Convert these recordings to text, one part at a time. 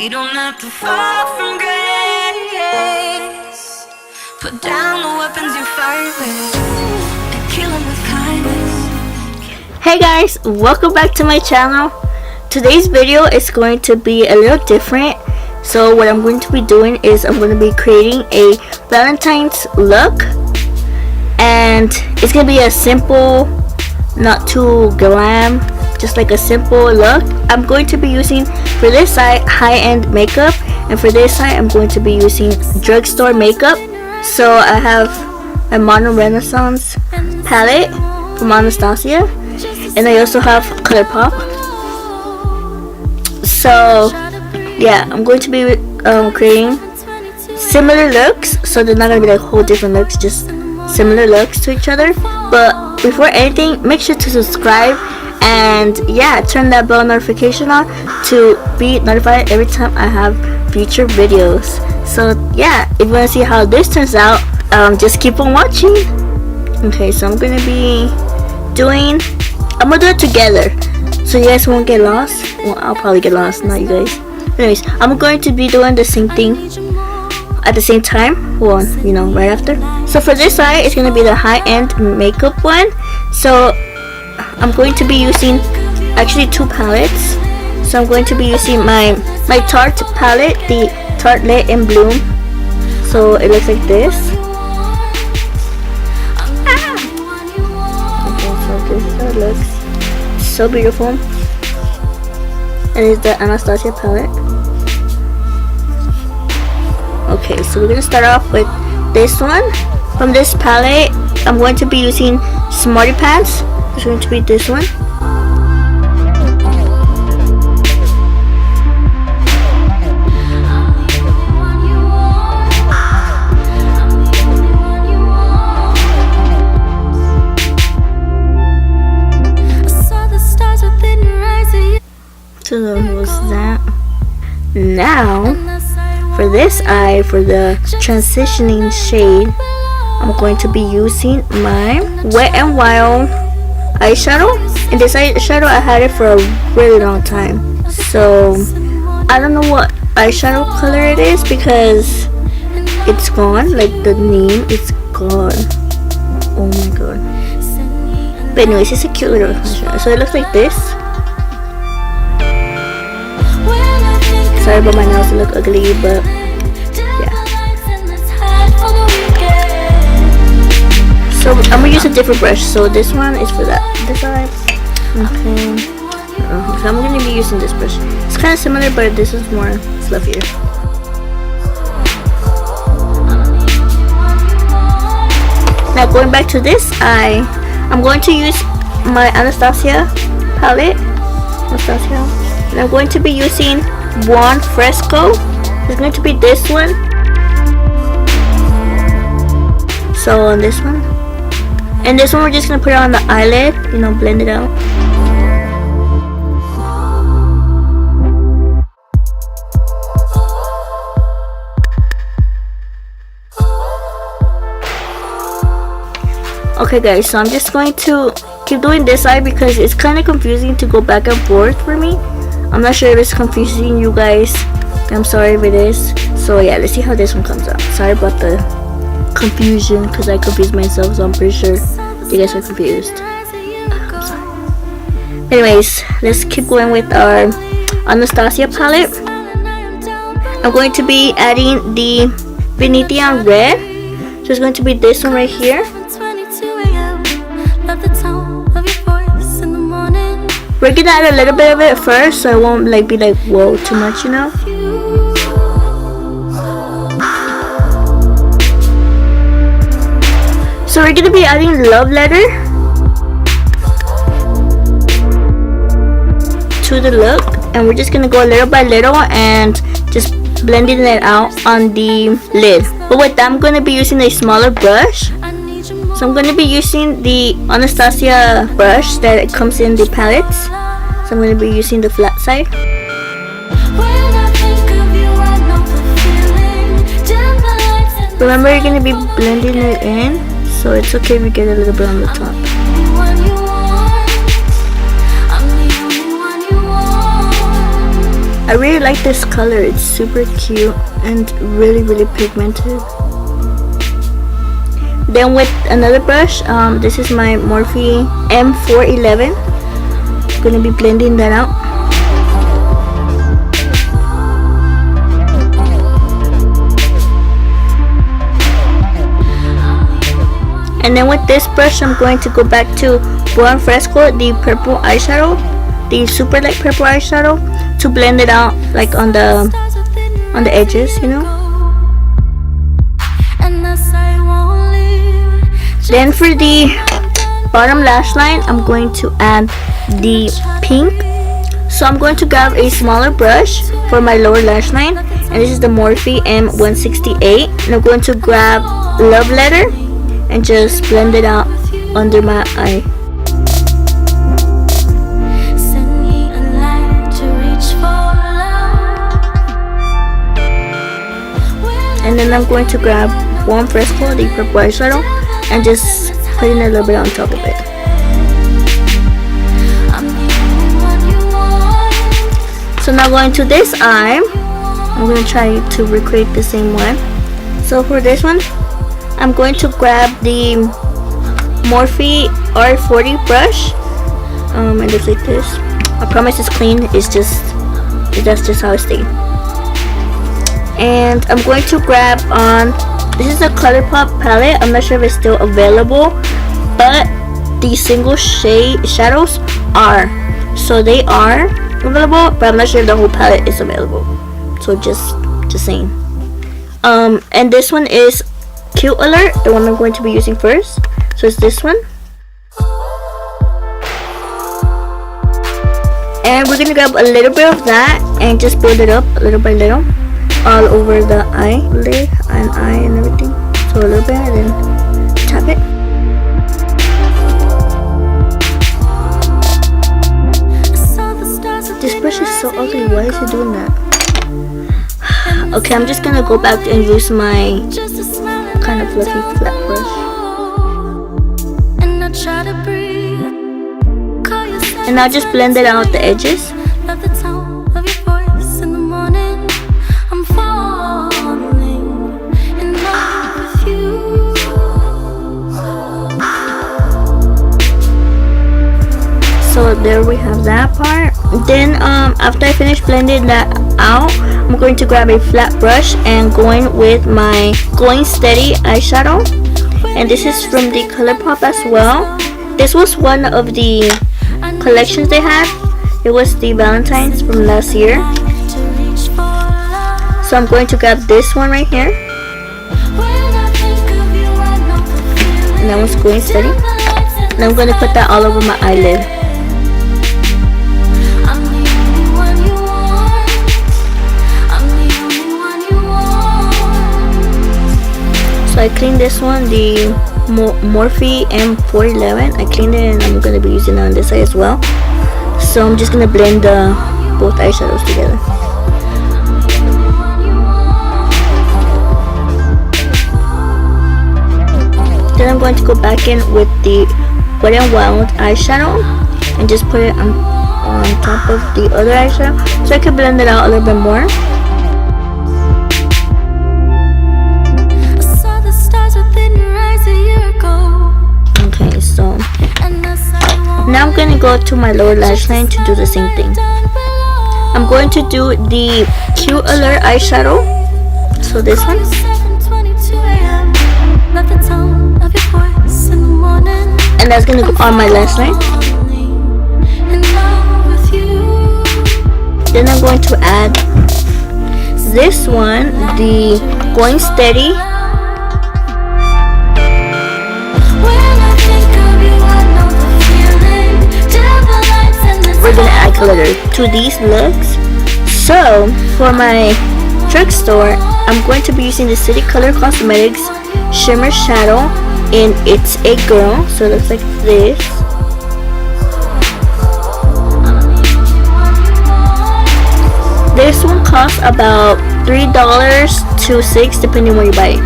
We don't have to fall from grace. Put down the weapons you fight with and kill them with kindness. Hey guys, welcome back to my channel. Today's video is going to be a little different. So what I'm going to be doing is I'm going to be creating a Valentine's look, and it's going to be a simple, not too glam, just like a simple look. I'm going to be using for this side high-end makeup, and for this side I'm going to be using drugstore makeup. So I have a Modern Renaissance palette from Anastasia, and I also have ColourPop. So yeah, I'm going to be creating similar looks, so they're not going to be like whole different looks, just similar looks to each other. But before anything, make sure to subscribe and yeah, turn that bell notification on to be notified every time I have future videos. So yeah, if you want to see how this turns out, just keep on watching. Okay, so I'm going to be I'm going to do it together so you guys won't get lost. Well, I'll probably get lost, not you guys. Anyways, I'm going to be doing the same thing at the same time. Well, you know, right after. So for this side, it's going to be the high-end makeup one. So I'm going to be using actually two palettes. So I'm going to be using my Tarte palette, the Tartelette in Bloom. So it looks like this. Okay, so this is how it looks. So beautiful. And it's the Anastasia palette. Okay, so we're gonna start off with this one. From this palette, I'm going to be using Smarty Pants. It's going to be this one. So that was that. Now, for this eye, for the transitioning shade, I'm going to be using my Wet n Wild eyeshadow. And this eyeshadow, I had it for a really long time. So, I don't know what eyeshadow color it is because it's gone. Like the name is gone. Oh my god. But anyways, it's a cute little eyeshadow. So it looks like this. Sorry about my nails, they look ugly, but yeah. So I'm gonna use a different brush. So this one is for this side. Okay. So I'm gonna be using this brush. It's kind of similar, but this is more fluffier. Now going back to this eye, I'm going to use my Anastasia palette. And I'm going to be using one Fresco. It's going to be this one. So on this one, and this one we're just gonna put it on the eyelid, you know, blend it out. Okay guys, so I'm just going to keep doing this eye because it's kind of confusing to go back and forth for me. I'm not sure if it's confusing you guys. I'm sorry if it is. So yeah, let's see how this one comes out. Sorry about the confusion because I confused myself, so I'm pretty sure you guys are confused. I'm sorry. Anyways, let's keep going with our Anastasia palette. I'm going to be adding the Venetian Red. So it's going to be this one right here. We're gonna add a little bit of it first, so it won't like be like whoa too much, you know. So we're gonna be adding Love Letter to the look, and we're just gonna go little by little and just blending it out on the lid. But with that, I'm gonna be using a smaller brush. So I'm going to be using the Anastasia brush that it comes in the palettes. So I'm going to be using the flat side. Remember, you're going to be blending it in, so it's okay if you get a little bit on the top. I really like this color. It's super cute and really pigmented. Then with another brush, this is my Morphe M411. I'm gonna be blending that out. And then with this brush, I'm going to go back to Buon Fresco, the purple eyeshadow, the super light purple eyeshadow, to blend it out like on the edges, you know. Then for the bottom lash line, I'm going to add the pink. So I'm going to grab a smaller brush for my lower lash line, and this is the Morphe M168. And I'm going to grab Love Letter and just blend it out under my eye. And then I'm going to grab Buon Fresco, the purple eyeshadow, and just putting a little bit on top of it. So now going to this eye, I'm going to try to recreate the same one. So for this one, I'm going to grab the Morphe R40 brush. It looks like this. I promise it's clean. That's just how it stays. And I'm going to grab on. This is a ColourPop palette. I'm not sure if it's still available, but the single shade shadows are. So they are available, but I'm not sure if the whole palette is available. So just saying. And this one is Cute Alert, the one I'm going to be using first. So it's this one. And we're gonna grab a little bit of that and just build it up little by little all over the eyelid and eye and everything. So a little bit and then tap it. This brush is so ugly. Why is it doing that? Okay, I'm just gonna go back and use my kind of fluffy flat brush. And I'll just blend it out the edges. So there we have that part. Then after I finish blending that out, I'm going to grab a flat brush and going with my Going Steady eyeshadow. And this is from the ColourPop as well. This was one of the collections they had. It was the Valentine's from last year. So I'm going to grab this one right here. And that one's Going Steady. And I'm going to put that all over my eyelid. So I cleaned this one, the Morphe M411. I cleaned it and I'm going to be using it on this side as well. So I'm just going to blend both eyeshadows together. Then I'm going to go back in with the Wet n Wild eyeshadow and just put it on top of the other eyeshadow so I can blend it out a little bit more. Okay, so now I'm going to go to my lower lash line to do the same thing. I'm going to do the Cute Alert eyeshadow. So this one. And that's going to go on my lash line. Then I'm going to add this one, the Going Steady. We're gonna add glitter to these looks. So for my drugstore, I'm going to be using the City Color Cosmetics Shimmer Shadow in It's a Girl. So it looks like this. This one costs about $3 to $6 depending where you buy it.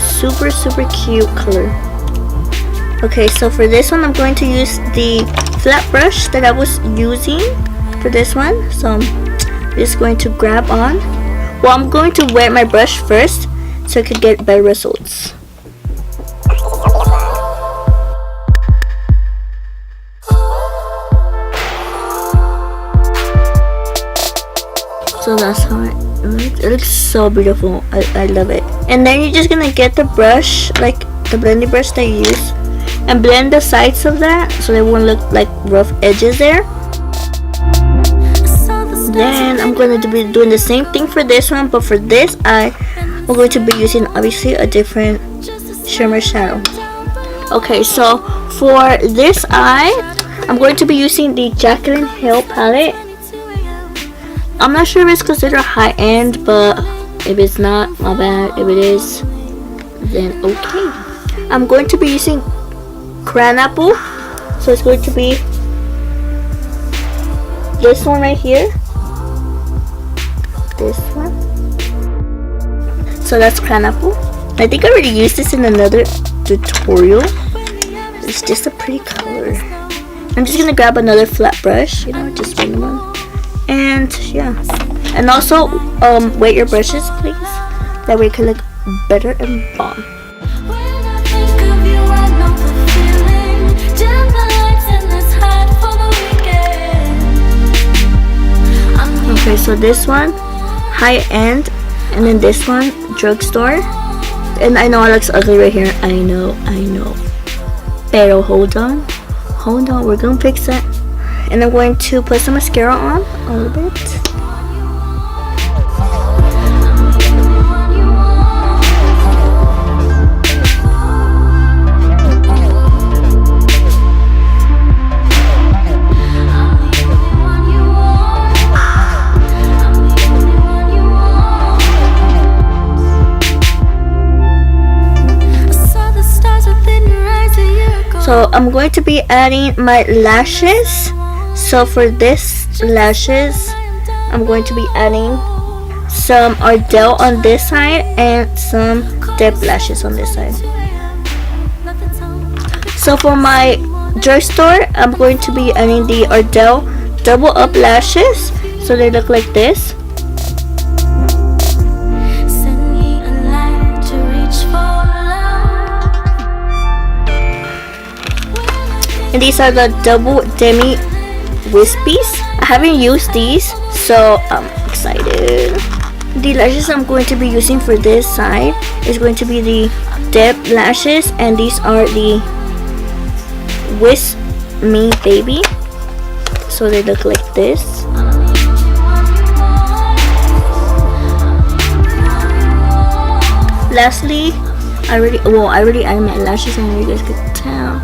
Super cute color. Okay, so for this one I'm going to use the flat brush that I was using for this one. So I'm just going to grab on. Well, I'm going to wet my brush first so I could get better results. So that's how it looks. It looks so beautiful. I love it. And then you're just gonna get the brush, like the blending brush that you use, and blend the sides of that so they won't look like rough edges there. Then I'm going to be doing the same thing for this one, but for this eye, I'm going to be using obviously a different shimmer shadow. Okay, so for this eye, I'm going to be using the Jaclyn Hill palette. I'm not sure if it's considered high-end, but if it's not, my bad. If it is, then okay. I'm going to be using Cran Apple, so it's going to be this one right here, this one. So that's Cran Apple. I think I already used this in another tutorial. It's just a pretty color. I'm just gonna grab another flat brush, you know, just one more. And yeah, and also weight your brushes, please. That way it can look better and bomb. Okay, so this one high end, and then this one drugstore. And I know it looks ugly right here. I know. Pero hold on, we're gonna fix that. And I'm going to put some mascara on a little bit. So I'm going to be adding my lashes. So for this lashes, I'm going to be adding some Ardell on this side and some depth lashes on this side. So for my drugstore, I'm going to be adding the Ardell double up lashes, so they look like this. And these are the double demi wispies. I haven't used these, so I'm excited. The lashes I'm going to be using for this side is going to be the depth lashes, and these are the Wisp Me Baby. So they look like this. Lastly, I already added my lashes, and you guys could tell.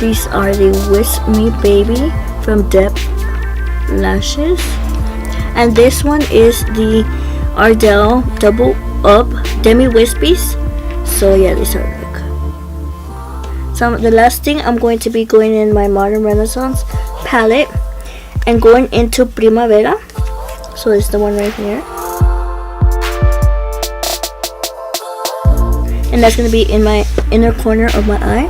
These are the Wisp Me Baby from Depth Lashes, and this one is the Ardell Double Up Demi Wispies. So yeah, these are like. So the last thing, I'm going to be going in my Modern Renaissance palette and going into Primavera. So it's the one right here, and that's going to be in my inner corner of my eye.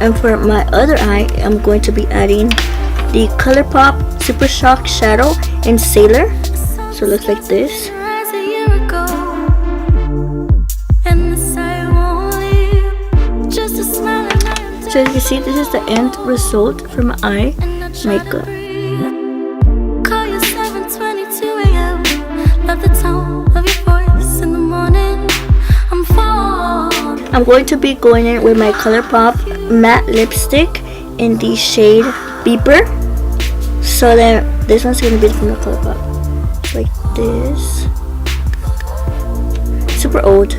And for my other eye, I'm going to be adding the ColourPop Super Shock Shadow in Sailor. So it looks like this. So as you can see, this is the end result for my eye makeup. Call you 7:22 a.m. Love the tone of your voice in the morning. I'm falling. I'm going to be going in with my ColourPop matte lipstick in the shade Beeper. So then this one's going to be from the ColourPop. Like this. Super old. I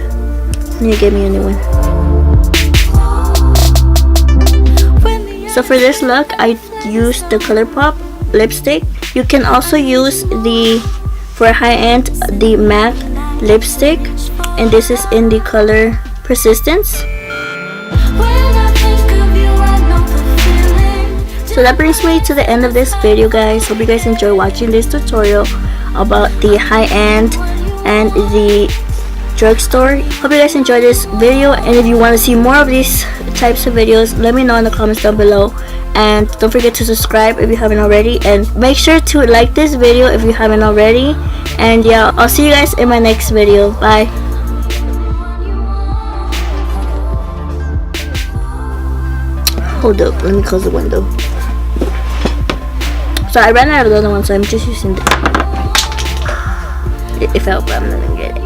need to get me a new one. So for this look, I used the ColourPop lipstick. You can also use for high end, the matte lipstick. And this is in the color Persistence. So that brings me to the end of this video, guys. Hope you guys enjoy watching this tutorial about the high end and the drugstore. Hope you guys enjoyed this video, and if you want to see more of these types of videos, let me know in the comments down below. And don't forget to subscribe if you haven't already, and make sure to like this video if you haven't already. And yeah, I'll see you guys in my next video. Bye. Hold up, let me close the window. So I ran out of the other one, so I'm just using this. It felt, but I'm not gonna get it.